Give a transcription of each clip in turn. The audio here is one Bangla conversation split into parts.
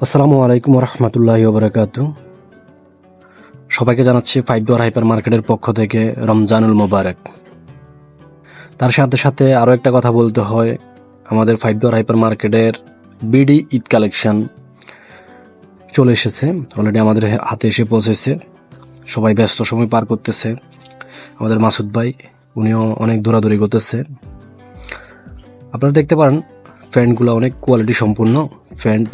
আসসালামু আলাইকুম রহমতুল্লাহি ওবরাকাতু। সবাইকে জানাচ্ছি ফাইভ ডোর হাইপার মার্কেটের পক্ষ থেকে রমজানুল মোবারক। তার সাথে সাথে আরও একটা কথা বলতে হয়, আমাদের ফাইভ ডোর হাইপার মার্কেটের বিডি ঈদ কালেকশন চলে এসেছে, অলরেডি আমাদের হাতে এসে পৌঁছেছে। সবাই ব্যস্ত সময় পার করতেছে। আমাদের মাসুদ ভাই উনিও অনেক দৌড়াদৌড়ি করতেছে। আপনারা দেখতে পারেন ফ্যান্টগুলো অনেক কোয়ালিটি সম্পূর্ণ ফ্যান্ট।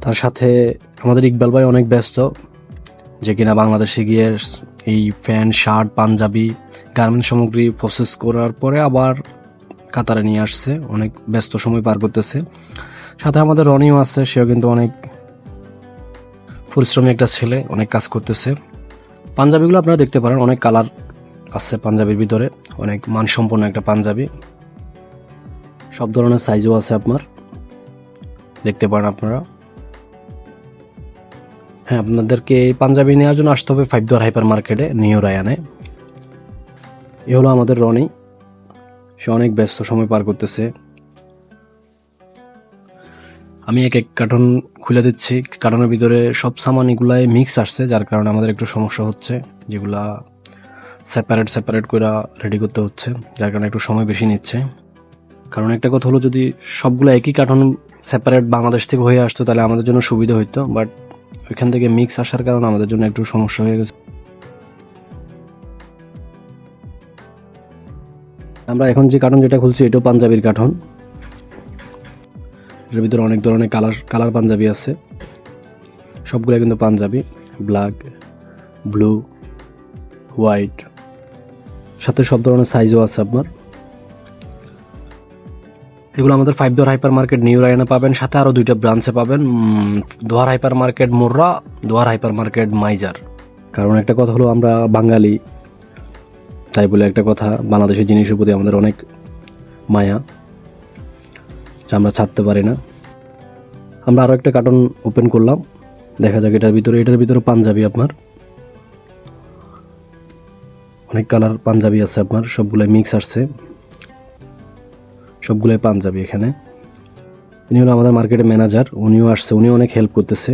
তার সাথে আমাদের ইকবাল ভাই অনেক ব্যস্ত, যে কিনা বাংলাদেশে গিয়ে এই প্যান্ট শার্ট পাঞ্জাবি গার্মেন্টস সামগ্রী প্রসেস করার পরে আবার কাতারে নিয়ে আসছে, অনেক ব্যস্ত সময় পার করতেছে। সাথে আমাদের রনিও আছে, সেও কিন্তু অনেক পরিশ্রমী একটা ছেলে, অনেক কাজ করতেছে। পাঞ্জাবিগুলো আপনারা দেখতে পারেন, অনেক কালার আছে পাঞ্জাবির ভিতরে, অনেক মানসম্পন্ন একটা পাঞ্জাবি। সব ধরনের সাইজও আছে, আপনার দেখতে পারেন আপনারা। হ্যাঁ, আপনাদেরকে এই পাঞ্জাবি নেওয়ার জন্য আসতে হবে ফাইভ ডোর হাইপার মার্কেটে, নিউ রায়ানে। এ হলো আমাদের রনি, সে অনেক ব্যস্ত সময় পার করতেছে। আমি এক এক কার্টন খুলে দিচ্ছি, কার্টনের ভিতরে সব সামান এগুলাই মিক্স আসছে, যার কারণে আমাদের একটু সমস্যা হচ্ছে, যেগুলা সেপারেট করে রেডি করতে হচ্ছে, যার কারণে একটু সময় বেশি নিচ্ছে। কারণ একটা কথা হলো, যদি সবগুলো একই কার্টন সেপারেট বাংলাদেশ থেকে হয়ে আসতো তাহলে আমাদের জন্য সুবিধা হইতো, বাট ওইখান থেকে মিক্স আসার কারণে আমাদের জন্য একটু সমস্যা হয়ে গেছে। আমরা এখন যে কার্টন যেটা খুলছি এটাও পাঞ্জাবির কার্টন। এর ভিতরে অনেক ধরনের কালার পাঞ্জাবি আছে, সবগুলো কিন্তু পাঞ্জাবি, ব্ল্যাক, ব্লু, হোয়াইট, সাথে সব ধরনের সাইজও আছে আপনার। এগুলো আমাদের five door hyper market new Raina পাবেন, সাথে আরও 2টা ব্রাঞ্চে পাবেন, দোয়ার হাইপার মার্কেট মোররা, দোয়ার হাইপার মার্কেট মাইজার। কারণ একটা কথা হলো, আমরা বাঙালি, তাই বলে একটা কথা, বাংলাদেশের জিনিসের প্রতি আমাদের অনেক মায়া, যা আমরা ছাড়তে পারি না। আমরা আরও একটা কার্টন ওপেন করলাম, দেখা যাক এটার ভিতরে পাঞ্জাবি, আপনার অনেক কালার পাঞ্জাবি আছে আপনার, সবগুলোই মিক্স আসছে, সবগুলোই পাঞ্জাবি। এখানে ইনি হলো আমাদের মার্কেটের ম্যানেজার, উনিও আসছে, উনিও অনেক হেল্প করতেছে,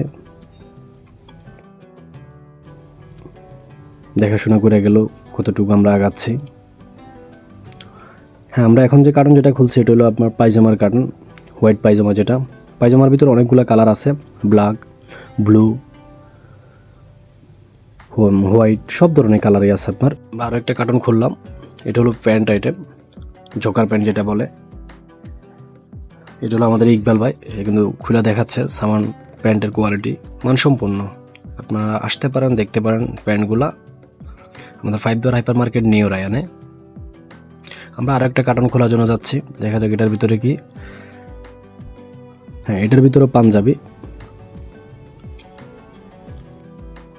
দেখাশোনা করে গেল কতটুকু আমরা আগাচ্ছি। হ্যাঁ, আমরা এখন যে কার্টন যেটা খুলছি এটা হলো আপনার পায়জামার কার্টন, হোয়াইট পায়জামা। যেটা পায়জামার ভিতরে অনেকগুলো কালার আছে, ব্ল্যাক, ব্লু, হোয়াইট, সব ধরনের কালারই আছে আপনার। আমরা আরও একটা কার্টন খুললাম, এটা হলো প্যান্ট আইটেম, জকার প্যান্ট যেটা বলে। এটা হলো আমাদের ইকবাল ভাই, কিন্তু খুলে দেখাচ্ছে সামান, প্যান্টের কোয়ালিটি মানসম্পন্ন। আপনারা আসতে পারেন, দেখতে পারেন প্যান্টগুলা আমাদের five door hyper market new রায়ানে। আমরা আরো একটা কার্টন খোলার জন্য যাচ্ছি, দেখা যাক এটার ভিতরে কি। হ্যাঁ, এটার ভিতরে পাঞ্জাবি।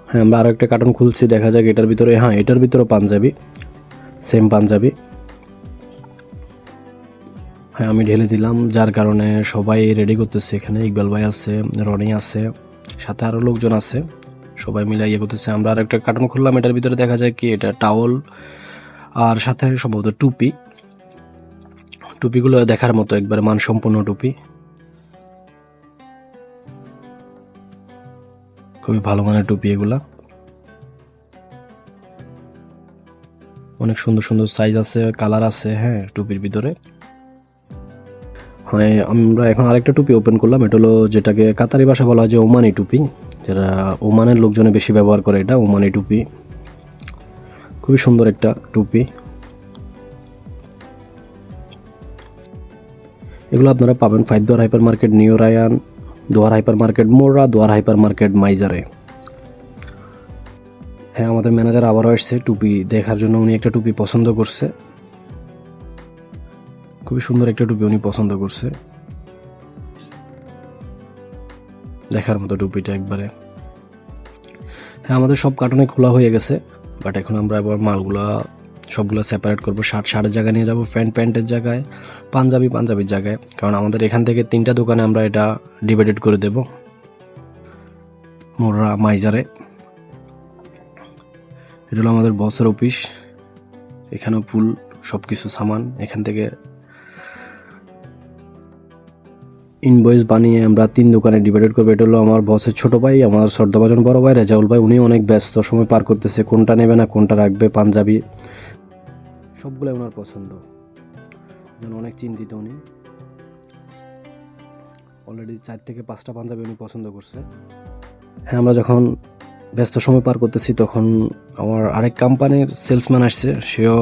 হ্যাঁ, আমরা আরো একটা কার্টন খুলছি, দেখা যাক এটার ভিতরে। হ্যাঁ, এটার ভিতরে পাঞ্জাবি, সেম পাঞ্জাবি। হ্যাঁ, আমি ঢেলে দিলাম, যার কারণে সবাই রেডি করতেছে। এখানে ইকবাল ভাই আছে, রনি আছে, সাথে আরও লোকজন আছে, সবাই মিলে ইয়ে করতেছে। আমরা আর একটা কার্টন খুললাম, এটার ভিতরে দেখা যায় কি, এটা টাওয়াল আর সাথে সম্ভবত টুপি। টুপিগুলো দেখার মতো, একবারে মানসম্পন্ন টুপি, খুবই ভালো মানের টুপি এগুলা। অনেক সুন্দর সুন্দর সাইজ আছে, কালার আছে। হ্যাঁ, টুপির ভিতরে। হ্যাঁ, আমরা এখন আরেকটা টুপি ওপেন করলাম, এটা হলো যেটাকে কাতারি ভাষা বলা হয় যে ওমানি টুপি, যারা ওমানের লোকজনে বেশি ব্যবহার করে, এটা ওমানি টুপি। খুবই সুন্দর একটা টুপি। এগুলো আপনারা পাবেন five door hyper market new রায়ান, দোয়ার হাইপার মার্কেট মোররা, দোয়ার হাইপার মার্কেট মাইজারে। হ্যাঁ, আমাদের ম্যানেজার আবারও আসছে টুপি দেখার জন্য, উনি একটা টুপি পছন্দ করছে, খুবই সুন্দর একটা টুপি উনি পছন্দ করছে, দেখার মতো টুপিটা একবারে। হ্যাঁ, আমাদের সব কার্টনে খোলা হয়ে গেছে, বাট এখন আমরা এবার মালগুলা সবগুলো সেপারেট করবো। শার্টের জায়গায় নিয়ে যাবো, প্যান্টের জায়গায়, পাঞ্জাবির জায়গায়। কারণ আমাদের এখান থেকে 3টা দোকানে আমরা এটা ডিভাইডেড করে দেব, মোররা মাইজারে। এটা হলো আমাদের বসের অফিস, এখানেও ফুল সব কিছু সামান এখান থেকে ইনভয়েস বানিয়ে আমরা 3 দোকানে ডিভাইডেড করবো। এটা হলো আমার বসের ছোট ভাই, আমার শ্রদ্ধাভাজন বড় ভাই রেজাউল ভাই। উনি অনেক ব্যস্ত সময় পার করতেছে, কোনটা নেবে না কোনটা রাখবে, পাঞ্জাবি সবগুলোই ওনার পছন্দ, অনেক চিন্তিত উনি। অলরেডি 4 থেকে 5টা পাঞ্জাবি উনি পছন্দ করছে। হ্যাঁ, আমরা যখন ব্যস্ত সময় পার করতেছি তখন আমার আরেক কোম্পানির সেলসম্যান আসছে, সেও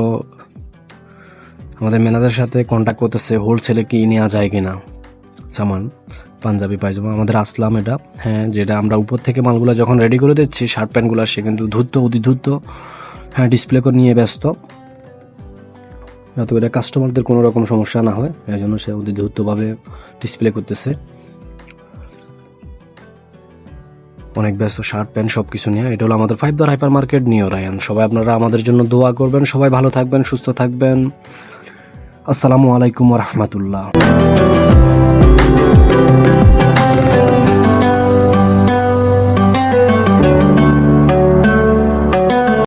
আমাদের ম্যানেজারের সাথে কন্ট্যাক্ট করতেছে হোলসেলে কি নেওয়া যায় কিনা সামান, পাঞ্জাবি পায়জামা। আমাদের আসলাম এটা, হ্যাঁ, যেটা আমরা উপর থেকে মালগুলো যখন রেডি করে দিচ্ছি শার্ট প্যান্টগুলো, সে কিন্তু অতি দ্রুত হ্যাঁ ডিসপ্লে করে নিয়ে ব্যস্ত, যাতে করে কাস্টমারদের কোনো রকম সমস্যা না হয়, এই জন্য সে অতি দ্রুতভাবে ডিসপ্লে করতেছে। অনেক ব্যস্ত শার্ট প্যান্ট সব কিছু নিয়ে। এটা হলো আমাদের 5 দর হাইপার মার্কেট নিউ রায়ান। সবাই আপনারা আমাদের জন্য দোয়া করবেন, সবাই ভালো থাকবেন, সুস্থ থাকবেন। আসসালামু আলাইকুম ওয়া রাহমাতুল্লাহ।